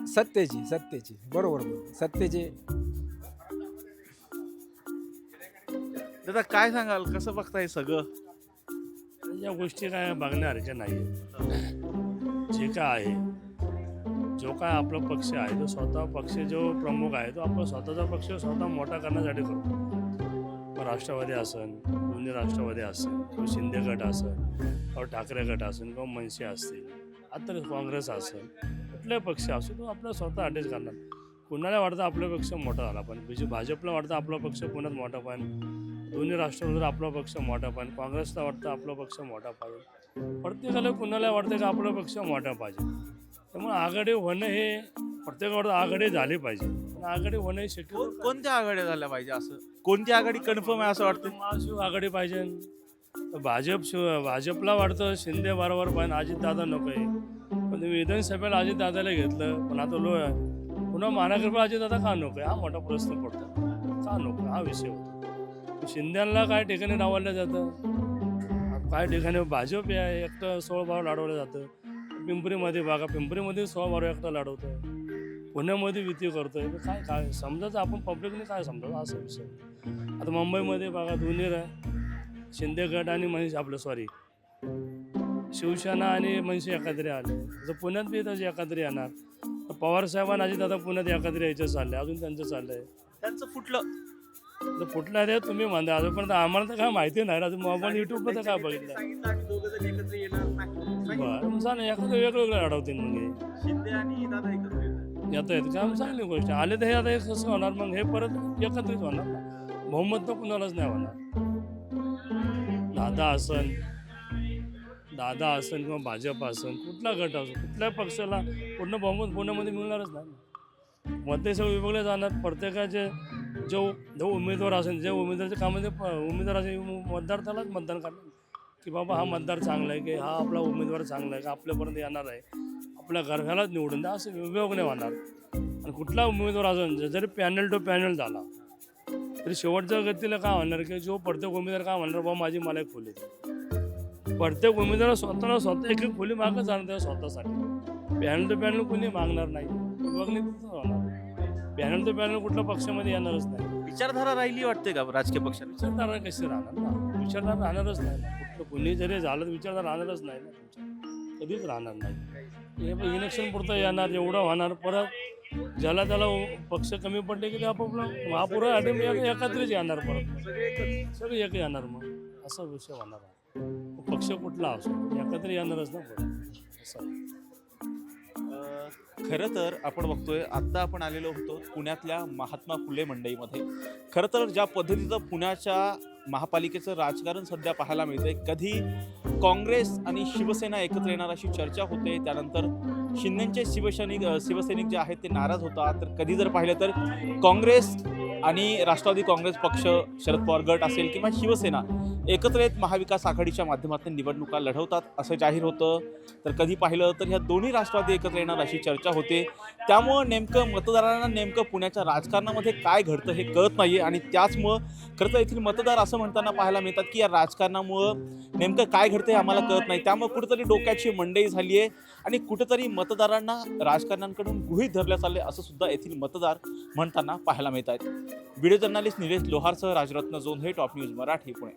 सत्तेची, बरोबर, सत्तेची. दादा, काय सांगाल, कसं बघताय सगळं? या गोष्टी काय बघण्यासारख्या नाही. जे काय आहे जो काय आपला पक्ष आहे तो स्वतः पक्ष जो प्रमुख आहे तो आपला स्वतःचा पक्ष स्वतः मोठा करण्यासाठी करतो. मग राष्ट्रवादी असेल, दोन्ही राष्ट्रवादी असेल, किंवा शिंदे गट असेल, किंवा ठाकरे गट असेल, किंवा मनसे असतील, आता काँग्रेस असेल, कुठलाही पक्ष असो तो आपला स्वतः अटॅच करणार. कुणाला वाटतं आपला पक्ष मोठा झाला पण भाजपला वाटतं आपला पक्ष पुण्यात मोठा पाहिजे, दोन्ही राष्ट्रवादीवर आपला पक्ष मोठा पाहिजे, काँग्रेसला वाटतं आपला पक्ष मोठा पाहिजे, प्रत्येकाला कुणाला वाटतं की आपला पक्ष मोठा पाहिजे. त्यामुळे आघाडी होणं हे प्रत्येकावर आघाडी झाली पाहिजे. पण आघाडी होणं हे शक्य. कोणत्या आघाड्या झाल्या पाहिजे असं? कोणती आघाडी कन्फर्म आहे असं वाटतं? महाशिव आघाडी पाहिजे. भाजपला वाटतं शिंदे बरोबर पाहिजे, अजितदादा नको आहे. पण विधानसभेला अजितदादाला घेतलं, पण आता पुन्हा महानगरपालिका अजितदादा का नको आहे हा मोठा प्रश्न पडतो. का नको हा विषय होतो. शिंद्यांना काय ठिकाणी डावललं जातं, काय ठिकाणी भाजप आहे एकटं 16 भाव लढवलं जातं. पिंपरीमध्ये बघा, पिंपरीमध्ये 16 भाव एकटं लढवतं, पुण्यामध्ये युती करतोय. काय काय समजायचं आपण पब्लिकने काय समजायचं असा विषय. आता मुंबईमध्ये बघा दोन्ही शिंदे गट आणि मनसे आपलं शिवसेना आणि मनसे एकत्र आले. तर पुण्यात बी तसे एकत्र येणार. तर पवार साहेबांना अजित आता पुण्यात एकत्र यायचं चाललंय, अजून त्यांचं चाललंय. त्यांचं फुटलं तर फुटलं आहे तुम्ही म्हणता, अजूनपर्यंत आम्हाला तर काय माहिती नाही. अजून मोबाईल युट्यूबवर तर काय बघितलं बरं चालेल, एखादं वेगवेगळं लढवतील मग येता येत काय चांगली गोष्ट. आले तर हे आता कसं होणार मग, हे परत एकत्रित होणार ना. बहुमत तर कुणालाच नाही होणार. दादा असेल किंवा भाजप असेल, कुठला गट असो, कुठल्याही पक्षाला पूर्ण बहुमत पुण्यामध्ये मिळणारच नाही. मध्ये सगळं विभागले जाणार. प्रत्येकाचे जो उमेदवार असेल, जे उमेदवाराच्या कामाचे उमेदवार असेल, मतदार त्यालाच मतदान करणार की बाबा हा मतदार चांगला आहे, की हा आपला उमेदवार चांगला आहे, का आपल्यापर्यंत येणार आहे, आपल्या घरालाच निवडून द्या, असं विभाग नाही होणार. आणि कुठला उमेदवार असेल, जरी पॅनल टू पॅनल झाला तरी शेवटच्या गतीला काय होणार की जो प्रत्येक उमेदवार काय म्हणणार बाबा माझी मला एक खोली दे. प्रत्येक उमेदवार स्वतः एक एक खोली मागच जाणार स्वतःसाठी. पॅनल टू पॅनल कोणी मागणार नाही, विभागणी तिथं होणार. पॅनल टू पॅनल कुठल्या पक्षामध्ये येणारच नाही. विचारधारा राहिली वाटते का राजकीय पक्षात? विचारधारा कशी राहणार ना, विचारधारा राहणारच नाही ना. कुठलं कोणी जरी झालं तर विचारधारा राहणारच नाही ना तुमच्या, कधीच राहणार नाही. हे इलेक्शन पुरतं येणार, एवढं होणार. परत ज्याला त्याला पक्ष कमी पडले की ते आपापला महापुरा एकत्रित येणार, परत सगळे एक येणार. मग असा विषय होणार आहे. पक्ष कुठला असो एकत्र येणारच ना परत असं. खरं तर आपण बघतोय आत्ता आपण आलेलो होतो पुण्यातल्या महात्मा फुले मंडईमध्ये. खरं तर ज्या पद्धतीचं पुण्याच्या महापालिकेचं राजकारण सध्या पाहायला मिळतंय, कधी काँग्रेस आणि शिवसेना एकत्र येणार अशी चर्चा होते, त्यानंतर शिंदेचे शिवसैनिक जे आहेत ते नाराज होतात, तर कधी जर पाहिलं तर काँग्रेस आणि राष्ट्रवादी काँग्रेस पक्ष, शरद पवार गट असेल किंवा शिवसेना एकत्र येत महाविकास आघाडीच्या माध्यमातून निवडणुका लढवतात असं जाहीर होतं. तर कधी पाहिलं तर ह्या दोन्ही राष्ट्रवादी एकत्र येणार अशी चर्चा होते. त्यामुळं नेमकं मतदारांना नेमकं पुण्याच्या राजकारणामध्ये काय घडतं हे कळत नाही आहे. आणि त्याचमुळं खरं तर येथील मतदार असं म्हणताना पाहायला मिळतात की या राजकारणामुळं नेमकं काय घडतं हे आम्हाला कळत नाही. त्यामुळे कुठेतरी डोक्याची मंडई झाली आहे आणि कुठेतरी मतदारांना राजकारण्यांकडून गृहीत धरल्या चालले असं सुद्धा येथील मतदार म्हणताना पाहायला मिळत आहेत. व्हिडिओ जर्नलिस्ट निलेश लोहारसह राजरत्न जोन, हे टॉप न्यूज मराठी, पुणे.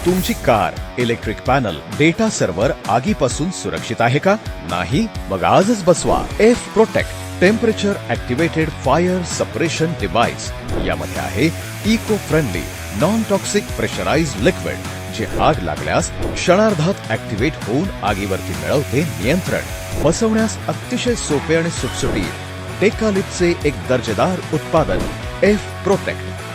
तुमची car, electric panel, data server आगीपासून सुरक्षित आहे का? नाही? मग आजच बसवा F protect temperature activated fire suppression device. यामध्ये आहे eco friendly non toxic pressurised liquid, जे आग लागल्यास क्षणार्धात ॲक्टिवेट होऊन आगीवरती मिळवते नियंत्रण. बसवण्यास अतिशय सोपे आणि सुटसुटीत. टेकालिपचे एक दर्जेदार उत्पादन एफ प्रोटेक्ट.